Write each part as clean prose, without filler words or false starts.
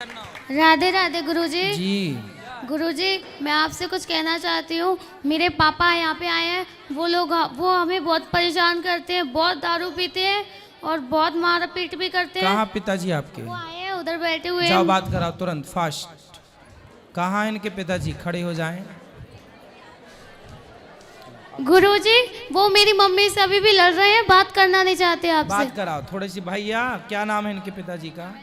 राधे राधे गुरुजी। जी गुरुजी, मैं आपसे कुछ कहना चाहती हूँ। मेरे पापा यहाँ पे आए हैं, वो हमें बहुत परेशान करते हैं, बहुत दारू पीते हैं और बहुत मार पीट भी करते हैं। कहाँ पिताजी आपके? वो आए हैं, उधर बैठे हुए जाओ हैं। बात कराओ तुरंत, फास्ट। कहाँ हैं इनके पिताजी? खड़े हो जाएं। गुरुजी, वो मेरी मम्मी से अभी भी लड़ रहे हैं, बात करना नहीं चाहते आपसे। बात कराओ थोड़ी सी। भैया क्या नाम है इनके पिताजी का?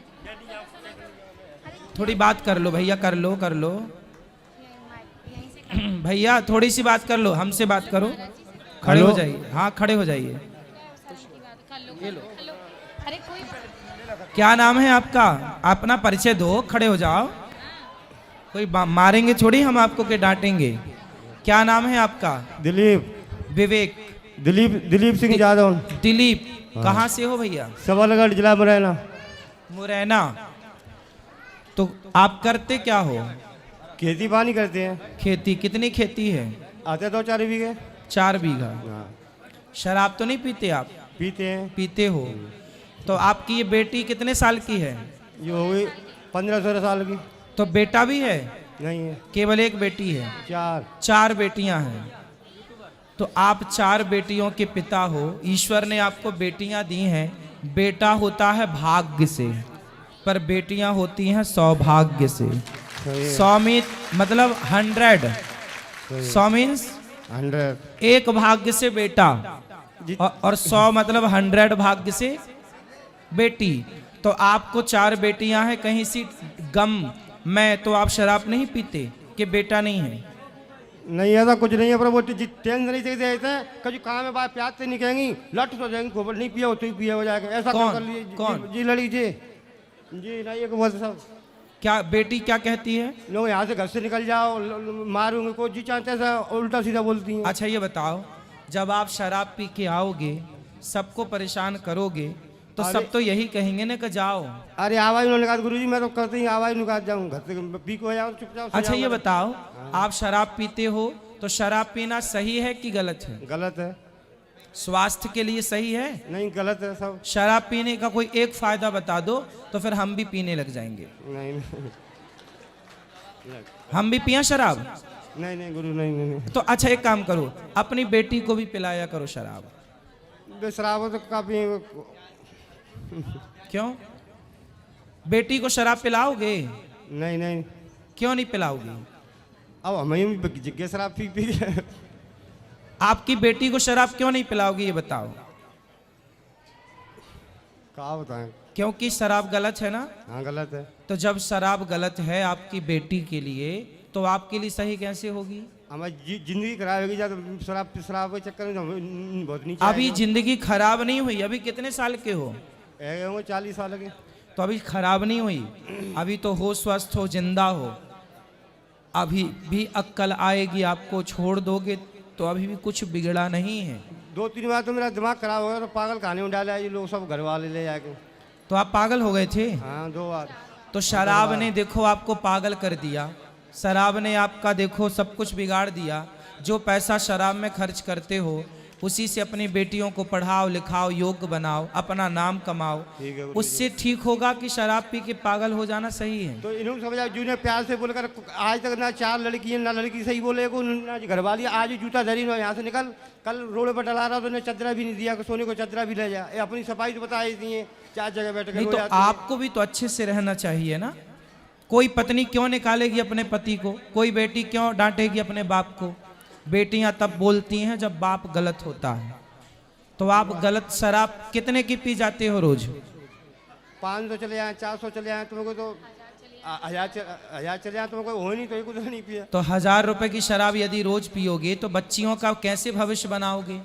थोड़ी बात कर लो भैया, कर लो कर लो। भैया थोड़ी सी बात कर लो, हमसे बात करो। खड़े हो जाइए, हाँ खड़े हो जाइए। क्या नाम है आपका? अपना परिचय दो, खड़े हो जाओ। कोई मारेंगे थोड़ी हम आपको के डांटेंगे। क्या नाम है आपका? दिलीप। विवेक। दिलीप सिंह यादव। दिलीप। कहाँ से हो भैया? सबलगढ़ जिला मुरैना। मुरैना। तो आप करते क्या हो? खेती पानी करते हैं। खेती? कितनी खेती है? आते 2-4 बीघे। 4 बीघा। हाँ। शराब तो नहीं पीते आप? पीते हैं। पीते हो। तो आपकी ये बेटी कितने साल की है? ये हो गई 15-16 साल की। तो बेटा भी है? नहीं है, केवल एक बेटी है? 4। 4 बेटियां हैं। तो आप 4 बेटियों के पिता हो। ईश्वर ने आपको बेटियां दी हैं। बेटा होता है भाग्य से, पर बेटियां होती हैं सौभाग्य से। 100 में मतलब 100। 100 मीन्स 100। एक भाग्य से बेटा, और 100 मतलब 100 भाग्य से बेटी। तो आपको 4 बेटियां हैं, कहीं सी गम में तो आप शराब नहीं पीते कि बेटा नहीं है? नहीं ऐसा कुछ नहीं है, पर वो टेंशन नहीं देते हैं। कभी काम में बात प्याज से नहीं कहेंगी, लट तो जाएंगी, गोबर नहीं पिया हो तो ही पिया हो जाएगा। ऐसा कौन? कर लिए। कौन? जी लड़ी जी। जी नहीं एक बोलते सब। क्या बेटी क्या कहती है? लोग यहाँ से घर से निकल जाओ, मारूंगे को जी चाहते हैं, उल्टा सीधा बोलती हैं। अच्छा ये बताओ, जब आप शराब पी के आओगे, सबको परेशान करोगे, तो सब तो यही कहेंगे ना कि जाओ। अरे आवाज उन्होंने कहा गुरुजी मैं तो करते ही आवाज निकाल जाऊँ, घर से पी को जाओ चुपचाप। अच्छा ये बताओ, आप शराब पीते हो तो शराब पीना सही है कि गलत है? गलत है। स्वास्थ्य के लिए सही है? नहीं गलत है सब। शराब पीने का कोई एक फायदा बता दो तो फिर हम भी पीने लग जाएंगे। नहीं नहीं हम भी पिया शराब? नहीं नहीं गुरु नहीं नहीं, नहीं। तो अच्छा एक काम करो, अपनी बेटी को भी पिलाया करो शराब। शराब तो काफी। क्यों? बेटी को शराब पिलाओगे? नहीं नहीं, क्यों नहीं पिलाओगे? अब हमें भी जिज्ञासा शराब पी पी के। आपकी बेटी को शराब क्यों नहीं पिलाओगे ये बताओ? क्या बताएं? क्योंकि शराब गलत है ना? हाँ गलत है। तो जब शराब गलत है आपकी बेटी के लिए, तो आपके लिए सही कैसे होगी? हमारी जिंदगी खराब होगी जब शराब शराब के चक्कर में बहुत नीचे। अभी जिंदगी खराब नहीं हुई। अभी कितने साल के हो? 40 साल के। तो अभी खराब नहीं हुई, अभी तो हो, स्वस्थ हो, जिंदा हो। अभी भी अक्ल आएगी, आपको छोड़ दोगे तो अभी भी कुछ बिगड़ा नहीं है। 2-3 बार तो मेरा दिमाग खराब हो गया, तो पागल खाने में डाला ये लोग सब घर वाले ले जाके। तो आप पागल हो गए थे? हाँ 2 बार। तो शराब ने देखो आपको पागल कर दिया। शराब ने आपका देखो सब कुछ बिगाड़ दिया। जो पैसा शराब में खर्च करते हो, उसी से अपनी बेटियों को पढ़ाओ लिखाओ, योग्य बनाओ, अपना नाम कमाओ। उससे ठीक होगा कि शराब पी के पागल हो जाना सही है? तो इन्होंने समझा जूने प्यार से बोलकर आज तक ना 4 लड़की है ना लड़की सही बोले को ना घर वाली। आज जूता धरी ना यहाँ से निकल, कल रोड पर डला रहा तो उन्हें चदरा भी नहीं दिया, सोने को चदरा भी ले जा। अपनी सफाई तो बताई दिए, 4 जगह बैठ नहीं तो आपको भी तो अच्छे से रहना चाहिए ना। कोई पत्नी क्यों निकालेगी अपने पति को? कोई बेटी क्यों डांटेगी अपने बाप को? बेटियां तब बोलती हैं जब बाप गलत होता है। तो आप गलत शराब कितने की पी जाते हो रोज? 500 चले जाए, 400 चले जाए, तुमको तो 1000 चले जाए, तुमको हो नहीं तो कुछ नहीं पिया। तो 1000 रुपए की शराब यदि रोज पियोगे तो बच्चियों का कैसे भविष्य बनाओगे?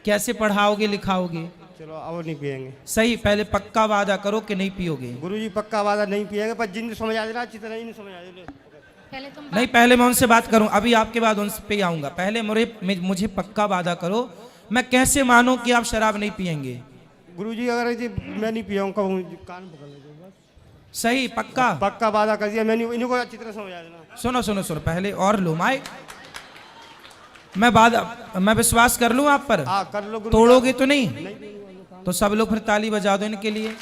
कैसे पढ़ाओगे लिखाओगे? चलो अब नहीं पियेंगे। सही, पहले पक्का वादा करो कि नहीं पियोगे। गुरुजी पक्का वादा नहीं पियेंगे, पर जिन समझा दे रहा अच्छी तरह ही नहीं समझा दे। नहीं, पहले मैं उनसे बात करूं, अभी आपके बाद उनसे पे आऊंगा। पहले मुझे पक्का वादा करो। मैं कैसे मानूं कि आप शराब नहीं पियेंगे? गुरुजी अगर मैं नहीं पियाऊंगा कान पकड़ लीजिए बस। सही पक्का? पक्का वादा कर दिया मैंने, इनको अच्छी तरह समझा देना। सुनो सुनो सुनो, पहले और लो माइक। मैं विश्वास कर लूं आप पर? हाँ कर लो। तोड़ोगे तो नहीं? तो सब लोग फिर ताली बजा दो इनके लिए।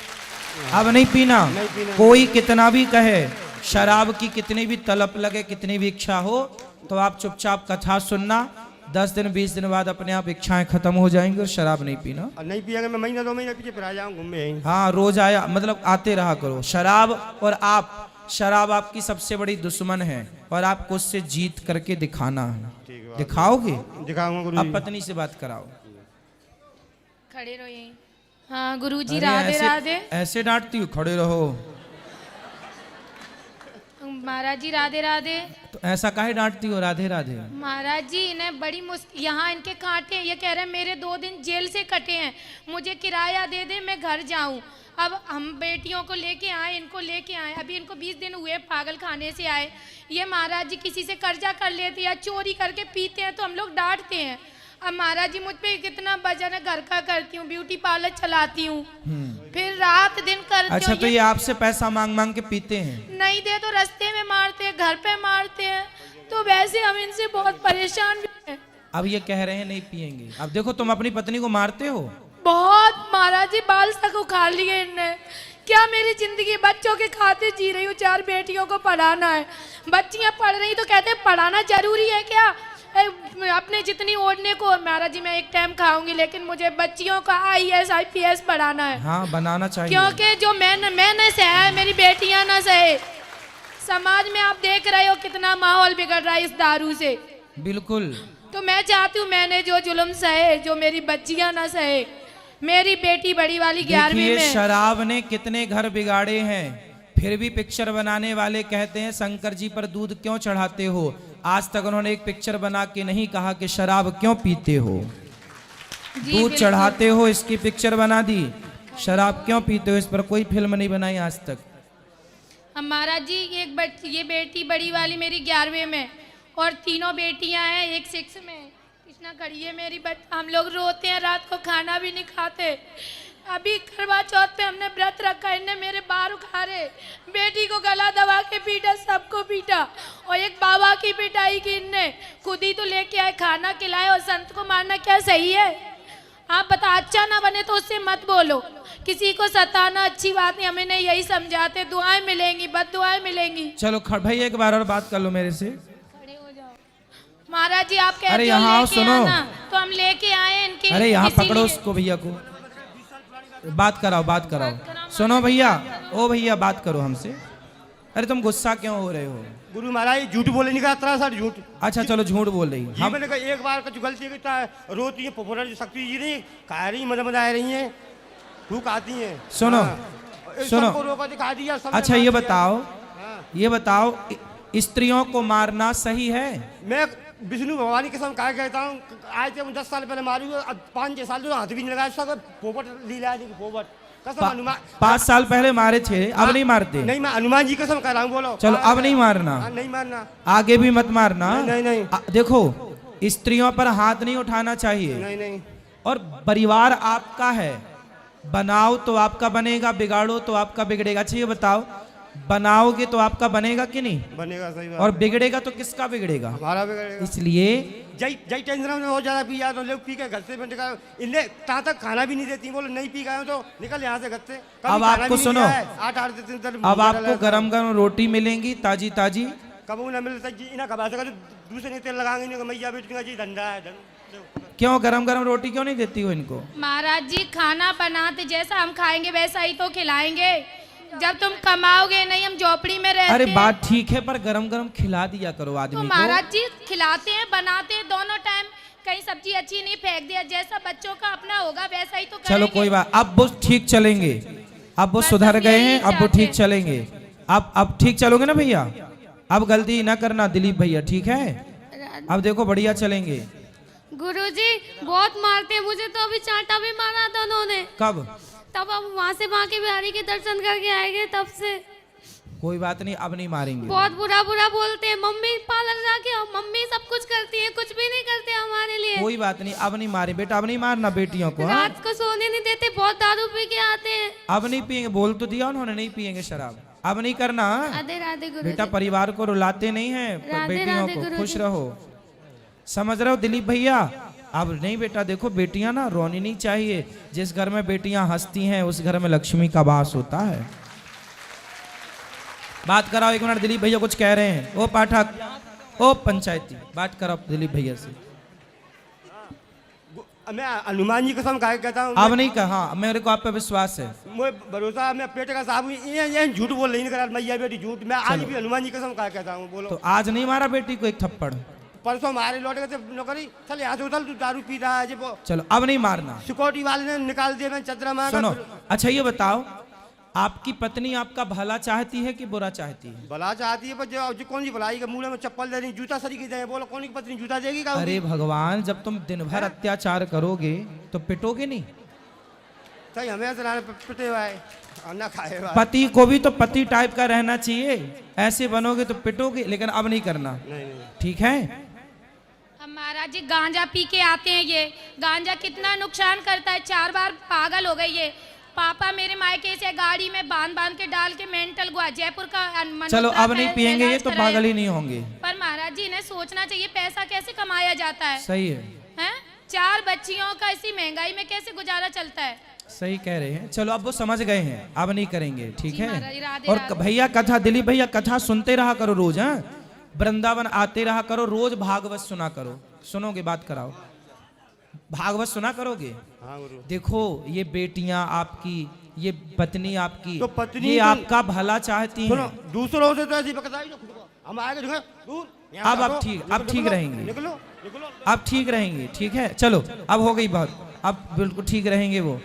अब नहीं पीना। नहीं पीना। कोई कितना भी कहे, शराब की कितनी भी तलब लगे, कितनी भी इच्छा हो, तो आप चुपचाप कथा सुनना। 10 दिन 20 दिन बाद अपने आप इच्छाएं खत्म हो जाएंगी और शराब नहीं पीना। और नहीं पिएंगे मैं महीना 2 महीने पीछे फिर आ जाऊँ घूमे यहीं। हाँ, रोज आया मतलब आते रहा करो। शराब और आप, शराब आपकी सबसे बड़ी दुश्मन है और आपको उससे जीत करके दिखाना है। दिखाओगे? दिखाऊंगा गुरु अब पत्नी से बात कराओ। खड़े रहो यहीं। हाँ गुरुजी, अरे राधे ऐसे- राधे। ऐसे डांटती हो, खड़े रहो। महाराज जी राधे राधे। तो ऐसा काहे डांटती हो? राधे राधे। महाराज जी इन्हें बड़ी मुश्किल, यहाँ इनके कांटे, ये कह रहे हैं मेरे 2 दिन जेल से कटे हैं, मुझे किराया दे दे मैं घर जाऊं। अब हम बेटियों को लेके आए, इनको लेके आए, अभी इनको 20 दिन हुए पागल खाने से आए। ये महाराज जी किसी से कर्जा कर लेते या चोरी करके पीते हैं तो हम लोग डांटते हैं। अब महाराज जी मुझ पे कितना वजन है, घर का करती हूँ, ब्यूटी पार्लर चलाती हूँ, फिर रात दिन करती हूँ। अच्छा, तो ये आपसे पैसा मांग मांग के पीते हैं? नहीं दे तो रास्ते में मारते हैं, घर पे मारते हैं, तो वैसे हम इनसे बहुत परेशान भी हैं। अब ये कह रहे हैं नहीं पिएंगे। अब देखो, तुम अपनी पत्नी को मारते हो। बहुत महाराज जी, बाल तक उखाड़ लिए इनने। क्या मेरी जिंदगी बच्चों के खाते जी रही हूँ, 4 बेटियों को पढ़ाना है, बच्चियां पढ़ रही तो कहते हैं पढ़ाना जरूरी है क्या? अपने जितनी ओढ़ने को महाराज जी मैं एक टाइम खाऊंगी, लेकिन मुझे बच्चियों का IAS IPS पढ़ाना है। हाँ, बनाना चाहिए। क्योंकि जो मैं न सहे, मेरी बेटियां न सहे। समाज में आप देख रहे हो कितना माहौल बिगड़ रहा है इस दारू से। बिल्कुल। तो मैं चाहती हूँ मैंने जो जुल्म सहे, जो मेरी बच्चियां ना सहे। मेरी बेटी बड़ी वाली 11वीं देखिए, में। शराब ने कितने घर बिगाड़े हैं, फिर भी पिक्चर बनाने वाले कहते हैं शंकर जी पर दूध क्यों चढ़ाते हो। आज तक उन्होंने एक पिक्चर बना के नहीं कहा कि शराब क्यों पीते हो। जी, दूध बिल्कुल। चढ़ाते हो, इसकी पिक्चर बना दी। शराब क्यों पीते हो, इस पर कोई फिल्म नहीं बनाई आज तक। अब महाराज जी ये बेटी बड़ी वाली मेरी 11वीं में, और 3 बेटियां हैं, एक 6 में। कृष्णा खड़ी है मेरी हम लोग रोते हैं, रात को खाना भी नहीं खाते। अभी करवा चौथ पे हमने व्रत रखा, इनने मेरे बाल उखाड़े, बेटी को गला दबा के पीटा, सबको पीटा, और एक बाबा की पिटाई की इनने। खुद ही तो लेके आए, खाना खिलाए, और संत को मारना क्या सही है? आप बता, अच्छा ना बने तो उससे मत बोलो, किसी को सताना अच्छी बात नहीं। हमें नहीं यही समझाते, दुआएं मिलेंगी, बद दुआएं मिलेंगी। चलो भाई, एक बार और बात कर लो मेरे से। खड़े हो जाओ। महाराज जी आप कहते अरे हो यहाँ लेके सुनो। आना, तो हम लेके आए इनके। अरे यहाँ इसीलिए- पकड़ो उसको, भैया को बात कराओ, बात कराओ। सुनो भैया, ओ भैया बात करो हमसे। अरे तुम गुस्सा क्यों हो रहे हो? गुरु महाराज झूठ बोले नहीं कहा, सर झूठ। अच्छा चलो, झूठ बोल रही जी हम। मैंने कहा एक बार कुछ गलती की रोती है, फुफुरा जी शक्ति जी नहीं खा रही, मजा आ रही हैं, भूख आती हैं। सुनो, सुनो। सबको रोका दिखा दिया, सबने अच्छा मार ये दिया। बताओ, हाँ। ये बताओ, स्त्रियों को मारना सही है? मैं विष्णु भगवान की कसम खा कहता हूँ, आज से 10 साल पहले मारी, अब 5-6 साल तो हाथ भी नहीं लगाया, सब पोपट लीला नहीं, पोपट कसम हनुमान। 5 साल पहले मारे थे, अब नहीं मारते? नहीं, मैं हनुमान जी कसम कर रहा हूँ, बोलो। चलो अब नहीं मारना, हाँ, नहीं मारना, आगे भी मत मारना। नहीं, नहीं। देखो, स्त्रियों पर हाथ नहीं उठाना चाहिए। नहीं, नहीं। और परिवार आपका है, बनाओ तो आपका बनेगा, बिगाड़ो तो आपका बिगड़ेगा। अच्छा ये बताओ, बनाओगे तो आपका बनेगा कि नहीं? बनेगा, सही बात। और बिगड़ेगा तो किसका बिगड़ेगा? हमारा बिगड़ेगा। इसलिए जय जय टेंशन में बहुत ज्यादा पी जाते, लोग पी के घर से निकाल, इन्हें कहाँ तक खाना भी नहीं देती, बोलो नहीं पी गए हो तो निकल यहाँ से घर से। कभी अब खाना आपको भी नहीं सुनो, दिया है, 8-8 दिन तक अब भूखा आपको रहता है। गरम गरम रोटी मिलेंगी, ताजी ताजी। कबू ना मिलता जी, इन्हें कब ऐसा कर दूसरे ने तेल लगाएंगे, इन्हें मैया बेटी का जी धंधा है, क्यों गरम गरम रोटी क्यों नहीं देती हो इनको? महाराज जी खाना बनाते, जैसा हम खाएंगे वैसा ही तो खिलाएंगे। जब तुम कमाओगे नहीं, हम झोपड़ी में रहते अरे हैं। बात ठीक है, पर गरम गरम खिला दिया करो तो आदमी को। महाराज जी खिलाते हैं, बनाते हैं दोनों टाइम, कहीं सब्जी अच्छी नहीं फेंक दिया, जैसा बच्चों का अपना होगा वैसा ही तो चलो करेंगे। कोई बात, अब वो ठीक चलेंगे, अब वो बस सुधर हम गए यही हैं, अब वो चाहते ठीक हैं। चलेंगे। अब ठीक चलोगे ना भैया? अब गलती ना करना दिलीप भैया, ठीक है? अब देखो बढ़िया चलेंगे। गुरुजी बहुत मारते हैं मुझे, तो अभी चांटा भी मारा था उन्होंने। कब? तब हम वहाँ से बांके बिहारी के दर्शन करके आएंगे, तब से कोई बात नहीं, अब नहीं मारेंगे। बहुत बुरा बुरा बोलते हैं। मम्मी पार्लर जाके मम्मी सब कुछ करती है, कुछ भी नहीं करते हमारे लिए। कोई बात नहीं, अब नहीं मारे बेटा, अब नहीं मारना बेटियों को। हाँ? रात को सोने नहीं देते, बहुत दारू पी के आते हैं। अब नहीं पिएंगे, बोल तो दिया उन्होंने, नहीं पिएंगे शराब। अब नहीं करना। हाँ? राधे राधे गुरु बेटा परिवार को रुलाते नहीं है, राधे बेटियों राधे को गुरुजी। खुश रहो। समझ रहे हो दिलीप भैया? अब नहीं बेटा, देखो बेटियां ना रोनी नहीं चाहिए। जिस घर में बेटियां हंसती हैं उस घर में लक्ष्मी का वास होता है। बात कराओ एक मिनट, दिलीप भैया कुछ कह रहे हैं। ओ पाठक, ओ पंचायती, बात कराओ दिलीप भैया से। मैं हनुमान जी कसम खा के कहता हूँ, अब नहीं कहा, मेरे को आप पे विश्वास है। मुझे भरोसा, मैं पेट का साहब ये झूठ बोल रही नहीं, मैया बेटी झूठ। मैं आज भी हनुमान जी कसम खा के कहता हूँ। बोलो तो आज नहीं मारा बेटी को एक थप्पड़? परसों मारे लौट गए थे नौकरी, चल यहाँ से उधर तू दारू पी रहा है। वो चलो अब नहीं मारना। सिक्योरिटी वाले ने निकाल दिया, मैं चदरा मार। सुनो, अच्छा ये बताओ, आपकी पत्नी आपका भला चाहती है कि बुरा चाहती है? भला चाहती है, पर जो कौन सी भलाई के मुंह में चप्पल दे रही, जूता सरी की दे, बोलो कौन की पत्नी जूता देगी का? अरे भगवान, जब तुम दिन भर अत्याचार करोगे तो पिटोगे नहीं? सही हमें पिटे हुआ है ना खाए हुआ। पति को भी तो पति टाइप का रहना चाहिए, ऐसे बनोगे तो पिटोगे। लेकिन अब नहीं करना, नहीं। ठीक है? अब महाराज जी गांजा पी के आते हैं, ये गांजा कितना नुकसान करता है। 4 बार पागल हो गई ये। पापा मेरे मायके से गाड़ी में बांध के डाल के मेंटल हुआ, जयपुर का चलो अब नहीं पियेंगे ये तो पागल ही नहीं होंगे। पर महाराज जी इन्हें सोचना चाहिए पैसा कैसे कमाया जाता है। सही है, हैं? 4 बच्चियों का इसी महंगाई में कैसे गुजारा चलता है। सही कह रहे हैं। चलो अब वो समझ गए हैं, अब नहीं करेंगे, ठीक जी है? महाराज, राधे और राधे। भैया कथा, दिलीप भैया कथा सुनते रहा करो रोज। हाँ, वृंदावन आते रहा करो, रोज भागवत सुना करो। सुनोगे? बात कराओ, भागवत सुना करोगे? हाँ गुरु। देखो ये बेटियां आपकी, ये पत्नी आपकी, तो पत्नी ये तो- आपका भला चाहती सुनो, हैं। दूसरों से तो ऐसी बकताई जो खुद को हम आएंगे दूर। अब आप ठीक, अब ठीक रहेंगे, निकलो निकलो। अब ठीक रहेंगे, ठीक है? चलो अब हो गई बात, अब बिल्कुल ठीक रहेंगे वो।